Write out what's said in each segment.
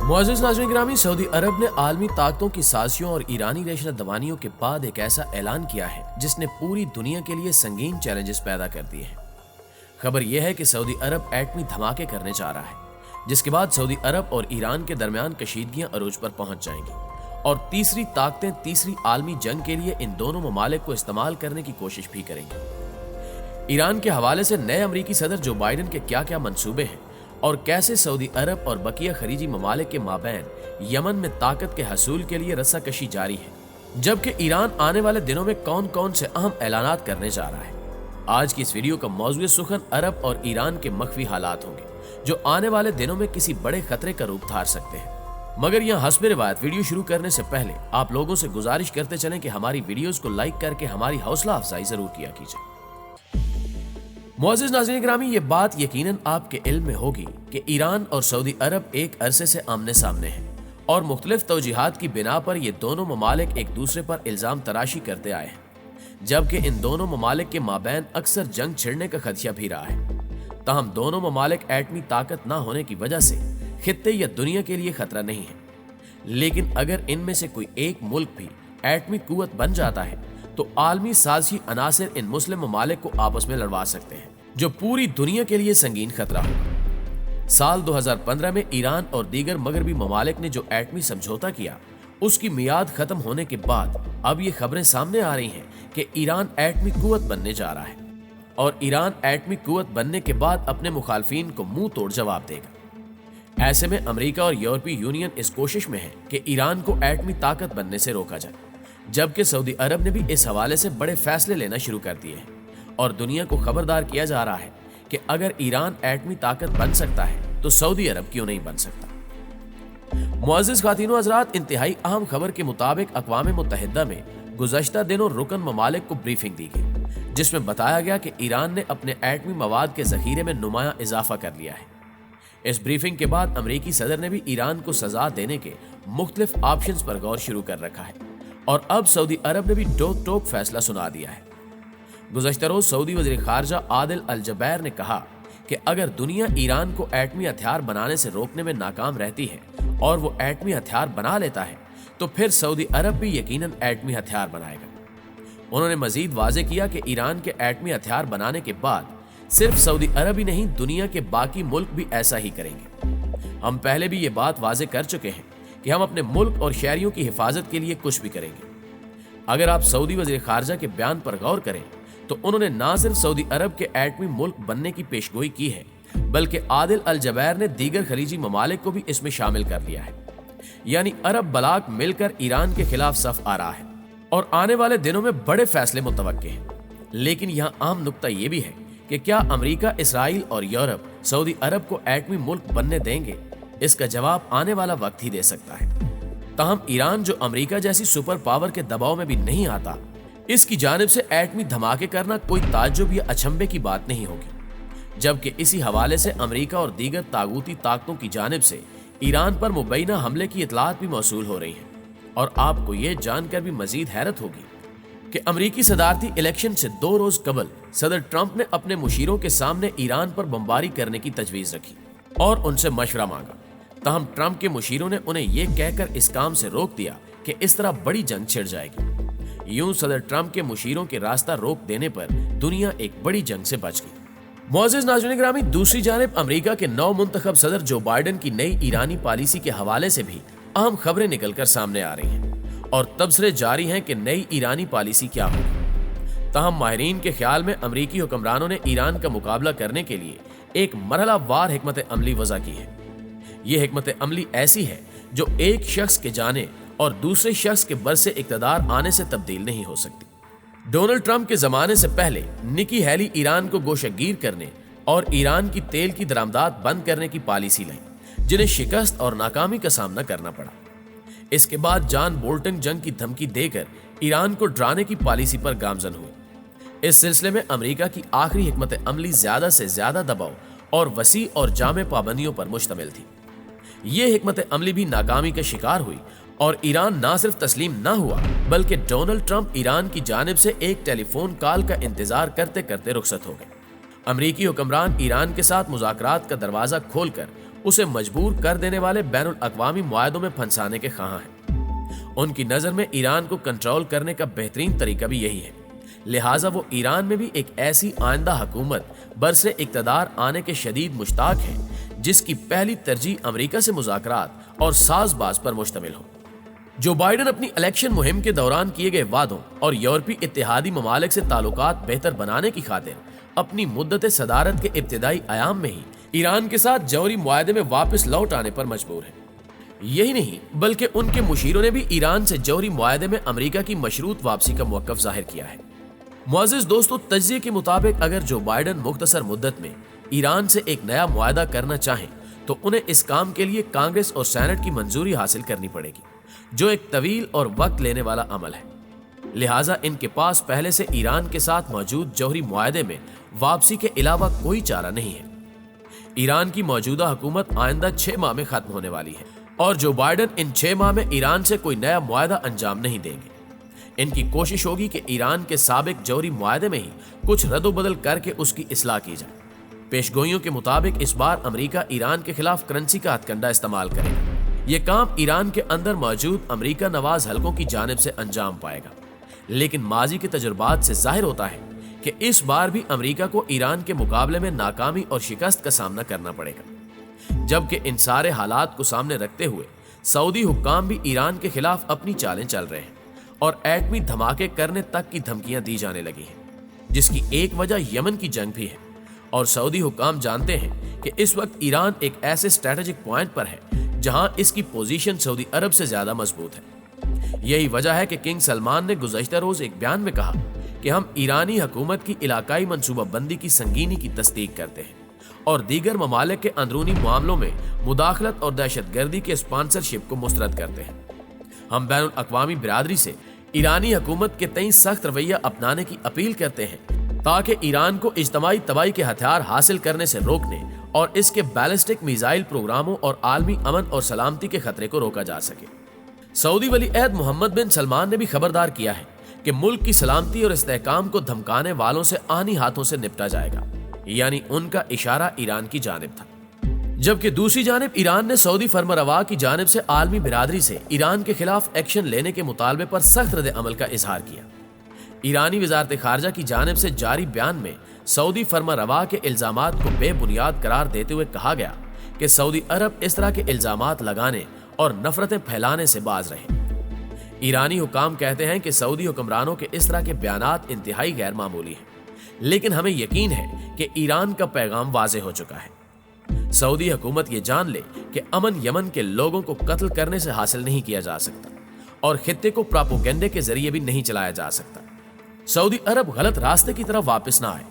मुअज़्ज़िज़ नाज़रीन गिरामी, सऊदी अरब ने आलमी ताकतों की साजिशों और ईरानी रेशा दवानियों के बाद एक ऐसा ऐलान किया है जिसने पूरी दुनिया के लिए संगीन चैलेंजेस पैदा कर दिए हैं। खबर यह है कि सऊदी अरब एटमी धमाके करने जा रहा है, जिसके बाद सऊदी अरब और ईरान के दरमियान कशीदगियां अरूज पर पहुंच जाएंगी और तीसरी ताकतें तीसरी आलमी जंग के लिए इन दोनों ममालिक को इस्तेमाल करने की कोशिश भी करेंगी। ईरान के हवाले से नए अमरीकी सदर जो बाइडेन के क्या क्या मंसूबे हैं और कैसे सऊदी अरब और बकिया खलीजी ममालिक के माबैन यमन में ताकत के हसूल के लिए रस्साकशी जारी है, जबकि ईरान आने वाले दिनों में कौन कौन से अहम ऐलानात करने जा रहा है। आज की इस वीडियो का मौजूद सुखन अरब और ईरान के मख्फी हालात होंगे जो आने वाले दिनों में किसी बड़े खतरे का रूप धार सकते हैं। मगर यहाँ हस्ब रिवायत वीडियो शुरू करने से पहले आप लोगों से गुजारिश करते चलें कि हमारी वीडियोस को लाइक करके हमारी हौसला अफजाई जरूर किया कीजिए। मुअज़्ज़िज़ नाज़रीन गिरामी, ये बात यकीनन आपके इल्म में होगी कि ईरान और सऊदी अरब एक अरसे से आमने सामने हैं और मुख्तलिफ तौजीहात की बिना पर ये दोनों ममालिक एक दूसरे पर इल्जाम तराशी करते आए हैं, जबकि इन दोनों ममालिक के माबैन अक्सर जंग छिड़ने का खदशा भी रहा है। ताहम दोनों ममालिक एटमी ताकत ना होने की वजह से खित्ते या दुनिया के लिए खतरा नहीं है, लेकिन अगर इनमें से कोई एक मुल्क भी एटमी कुव्वत बन जाता है तो आलमी साजिशी अनासिर इन मुस्लिम ममालिक को आपस में लड़वा सकते हैं, जो पूरी दुनिया के लिए संगीन खतरा होगा। साल 2015 में ईरान और दीगर मगरबी ममालिक ने जो एटमी समझौता किया, उसकी मियाद खत्म होने के बाद अब ये खबरें सामने आ रही हैं कि ईरान एटमी कुव्वत बनने जा रहा है और ईरान एटमी कुव्वत बनने के बाद अपने मुखालफिन को मुंह तोड़ जवाब देगा। ऐसे में अमेरिका और यूरोपीय यूनियन इस कोशिश में है कि ईरान को एटमी ताकत बनने से रोका जाए, जबकि सऊदी अरब ने भी इस हवाले से बड़े फैसले लेना शुरू कर दिए हैं और दुनिया को खबरदार किया जा रहा है कि अगर ईरान एटमी ताकत बन सकता है तो सऊदी अरब क्यों नहीं बन सकता। मुअज़्ज़िज़ ख़वातीन हज़रात, इंतहाई अहम खबर के मुताबिक अक़वाम मुत्तहिदा में गुज़श्ता दिनों रुकन ममालिक को ब्रीफिंग दी गई, जिसमें बताया गया कि ईरान ने अपने एटमी मवाद के ज़ख़ीरे में नुमायां इजाफा कर लिया है। इस ब्रीफिंग के बाद अमरीकी सदर ने भी ईरान को सजा देने के मुख्तलिफ ऑप्शंस पर गौर शुरू कर रखा है और अब सऊदी अरब ने भी टोक टोक फैसला सुना दिया है। गुज़श्ता रोज सऊदी वज़ीर ख़ारजा आदिल अल जबैर ने कहा कि अगर दुनिया ईरान को एटमी हथियार बनाने से रोकने में नाकाम रहती है और वो एटमी हथियार बना लेता है तो फिर सऊदी अरब भी यकीनन एटमी हथियार बनाएगा। उन्होंने मजीद वाज़े किया कि ईरान के एटमी हथियार बनाने के बाद सिर्फ सऊदी अरब ही नहीं, दुनिया के बाकी मुल्क भी ऐसा ही करेंगे। हम पहले भी ये बात वाज़े कर चुके हैं कि हम अपने मुल्क और शहरियों की हिफाजत के लिए कुछ भी करेंगे। अगर आप सऊदी वज़ीर ख़ारजा के बयान पर गौर करें तो उन्होंने ना सिर्फ सऊदी अरब के एटमी मुल्क बनने की पेशगोई की है, बल्कि आदिल अल जबैर ने दीगर खलीजी ममालिक को भी इसमें शामिल कर लिया है। यानी अरब बलाक मिलकर ईरान के खिलाफ सफ आ रहा है और आने वाले दिनों में बड़े फैसले मुतवक्के हैं। लेकिन यहाँ अहम नुक्ता ये भी है कि क्या अमेरिका, इसराइल और यूरोप सऊदी अरब को एटमी मुल्क बनने देंगे? इसका जवाब आने वाला वक्त ही दे सकता है। ताहम ईरान, जो अमेरिका जैसी सुपर पावर के दबाव में भी नहीं आता, इसकी जानिब से एटमी धमाके करना कोई ताज्जुब या अचंभे की बात नहीं होगी। जबकि इसी हवाले से अमेरिका और दीगर तागूती ताकतों की जानिब से ईरान पर मुबैना हमले की इतलात भी मौसूल हो रही हैं और आपको ये जानकर भी मजीद हैरत होगी कि अमेरिकी सदारती इलेक्शन से 2 रोज कबल सदर ट्रंप ने अपने मुशीरों के सामने ईरान पर बमबारी करने की तजवीज़ रखी और उनसे मशवरा मांगा। ताहम ट्रंप के मुशीरों ने उन्हें यह कहकर इस काम से रोक दिया कि इस तरह बड़ी जंग छिड़ जाएगी। यूं सदर ट्रंप के मुशीरों के रास्ता रोक देने पर दुनिया एक बड़ी जंग से बच गई। मुअज़्ज़िज़ नाज़रीन गिरामी, दूसरी जानिब अमेरिका के नौ मुंतखब सदर जो बाइडेन की नई ईरानी पॉलिसी के हवाले से भी अहम खबरें निकलकर सामने आ रही हैं और तबसरे जारी हैं कि नई ईरानी पॉलिसी क्या होगी। ताहम माहिरीन के ख्याल में अमरीकी हुक्मरानों ने ईरान का मुकाबला करने के लिए एक मरहला वार हिकमत अमली वज़ा की है। ये हिकमत अमली ऐसी है जो एक शख्स के जाने और दूसरे शख्स के बरसे इक़्तिदार आने से तब्दील नहीं हो सकती। डोनाल्ड ट्रंप के जमाने से पहले निकी हैली ईरान को गोशतगीर करने और ईरान की तेल की दरामदात बंद करने की पॉलिसी लाई, जिन्हें शिकस्त और नाकामी का सामना करना पड़ा। इसके बाद जॉन बोल्टन जंग की धमकी देकर ईरान को डराने की पॉलिसी पर गामजन हुए। इस सिलसिले में अमेरिका की आखिरी हिकमत अमली ज्यादा से ज्यादा दबाव और वसी और जामे पाबंदियों पर मुश्तमिल थी। ये हिकमत अमली भी नाकामी का शिकार हुई और ईरान ना सिर्फ तस्लीम ना हुआ, बल्कि डोनाल्ड ट्रंप ईरान की जानिब से एक टेलीफोन कॉल का इंतजार करते करते रुखसत हो गए। अमरीकी हुक्मरान ईरान के साथ मुज़ाकरात का दरवाजा खोलकर उसे मजबूर कर देने वाले बैन अल-अक़वामी मुआहदों में फंसाने के ख़्वाह हैं। उनकी नज़र में ईरान को कंट्रोल करने का बेहतरीन तरीका भी यही है, लिहाजा वो ईरान में भी एक ऐसी आइंदा हुकूमत बरसे इक़्तिदार आने के शदीद मुश्ताक हैं जिसकी पहली तरजीह अमेरिका से मुज़ाकरात और साज़बाज़ पर मुश्तमिल हो। जो बाइडन अपनी इलेक्शन मुहिम के दौरान किए गए वादों और यूरोपीय इत्तेहादी ममालिक से ताल्लुकात बेहतर बनाने की खातिर अपनी मुद्दत सदारत के इब्तिदाई आयाम में ही ईरान के साथ जौहरी मुआहदे में वापस लौट आने पर मजबूर है। यही नहीं बल्कि उनके मुशीरों ने भी ईरान से जौहरी मुआहदे में अमेरिका की मशरूत वापसी का मौक़िफ़ ज़ाहिर किया है। मुअज़्ज़िज़ दोस्तों, तज्ज़िये के मुताबिक अगर जो बाइडन मुख्तसर मुद्दत में ईरान से एक नया मुआहदा करना चाहें तो उन्हें इस काम के लिए कांग्रेस और सेनेट की मंजूरी हासिल करनी पड़ेगी, जो एक तवील और वक्त लेने वाला अमल है। लिहाजा इनके पास पहले से ईरान के साथ मौजूद जौहरी मुआहदे में वापसी के अलावा कोई चारा नहीं है। ईरान की मौजूदा हुकूमत आइंदा 6 माह में खत्म होने वाली है और जो बाइडन इन 6 माह में ईरान से कोई नया मुआहदा अंजाम नहीं देंगे। इनकी कोशिश होगी कि ईरान के साबिक जौहरी मुआहदे में ही कुछ रद्द-बदल करके उसकी इस्लाह की जाए। पेशगोइयों के मुताबिक इस बार अमेरिका ईरान के खिलाफ करेंसी का हथकंडा इस्तेमाल करेगा। ये काम ईरान के अंदर मौजूद अमेरिका नवाज हलकों की जानिब से अंजाम पाएगा, लेकिन माजी के तजुर्बात से जाहिर होता है कि इस बार भी अमेरिका को ईरान के मुकाबले में नाकामी और शिकस्त का सामना करना पड़ेगा। जबकि इन सारे हालात को सामने रखते हुए सऊदी हुक्काम भी ईरान के खिलाफ अपनी चालें चल रहे हैं और एटमी धमाके करने तक की धमकियां दी जाने लगी हैं, जिसकी एक वजह यमन की जंग भी है। और सऊदी हुक्काम जानते हैं कि इस वक्त ईरान एक ऐसे स्ट्रेटेजिक पॉइंट पर है जहां इसकी पोजीशन सऊदी अरब से ज्यादा मजबूत है। यही वजह है कि किंग सलमान ने गुज़श्ता रोज एक बयान में कहा कि हम ईरानी हुकूमत की इलाकाई मंसूबाबंदी की संगीनी की तस्दीक करते हैं और दीगर ममालिक के अंदरूनी मामलों में मुदाखलत और दहशतगर्दी के स्पॉन्सरशिप को मुस्तरद करते हैं। हम बैन अल-अक़वामी बिरादरी से ईरानी हुकूमत के तई सख्त रवैया अपनाने की अपील करते हैं ताकि ईरान को इज्तमाई तबाही के हथियार हासिल करने से रोकने और इसके बैलिस्टिक मिसाइल प्रोग्रामों और आलमी अमन और सलामती के खतरे को रोका जा सके। सऊदी वली अहद मोहम्मद बिन सलमान ने भी खबरदार किया है कि मुल्क की सलामती और इस्तेहकाम को धमकाने वालों से आनी हाथों से निपटा जाएगा, यानी उनका इशारा ईरान की जानिब था। जबकि दूसरी जानिब ईरान ने सऊदी फरमारवा की जानिब से आलमी बिरादरी से ईरान के खिलाफ एक्शन लेने के मुतालबे पर सख्त रद्द अमल का इजहार किया। ईरानी वजारत खारजा की जानिब से जारी बयान में सऊदी फरमारवा के इल्जामात को बेबुनियाद करार देते हुए कहा गया कि सऊदी अरब इस तरह के इल्जामात लगाने और नफरतें फैलाने से बाज रहे। ईरानी हुकाम कहते हैं कि सऊदी हुक्मरानों के इस तरह के बयानात इंतहाई गैर मामूली हैं, लेकिन हमें यकीन है कि ईरान का पैगाम वाज़े हो चुका है। सऊदी हुकूमत ये जान ले कि अमन यमन के लोगों को कत्ल करने से हासिल नहीं किया जा सकता और खित्ते को प्रोपेगेंडे के जरिए भी नहीं चलाया जा सकता। सऊदी अरब गलत रास्ते की तरफ वापस ना आए।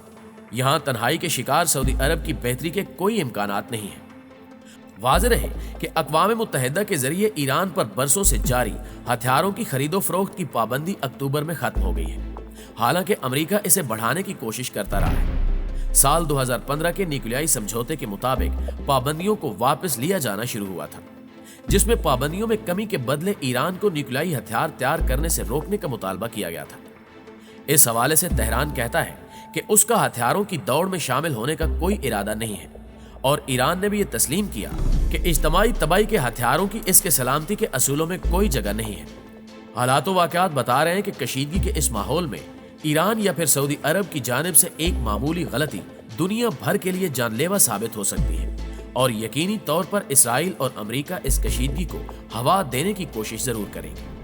यहाँ तन्हाई के शिकार सऊदी अरब की बेहतरी के कोई इम्कानात नहीं है। वाज़ेह रहे कि अक़वाम मुत्तहिदा के जरिए ईरान पर बरसों से जारी हथियारों की खरीदो फरोख्त की पाबंदी अक्टूबर में खत्म हो गई है, हालांकि अमेरिका इसे बढ़ाने की कोशिश करता रहा है। साल 2015 के न्यूक्लियाई समझौते के मुताबिक पाबंदियों को वापस लिया जाना शुरू हुआ था, जिसमें पाबंदियों में कमी के बदले ईरान को न्यूक्लियाई हथियार तैयार करने से रोकने का मुतालबा किया गया था। इस हवाले से तेहरान कहता है कि उसका हथियारों की दौड़ में शामिल होने का कोई इरादा नहीं है और ईरान ने भी ये तस्लीम किया कि इज्तमाई तबाही के हथियारों की इसके सलामती के असूलों में कोई जगह नहीं है। हालात व वाक़यात बता रहे हैं कि कशीदगी के इस माहौल में ईरान या फिर सऊदी अरब की जानिब से एक मामूली गलती दुनिया भर के लिए जानलेवा साबित हो सकती है और यकीनी तौर पर इसराइल और अमेरिका इस कशीदगी को हवा देने की कोशिश जरूर करेंगे।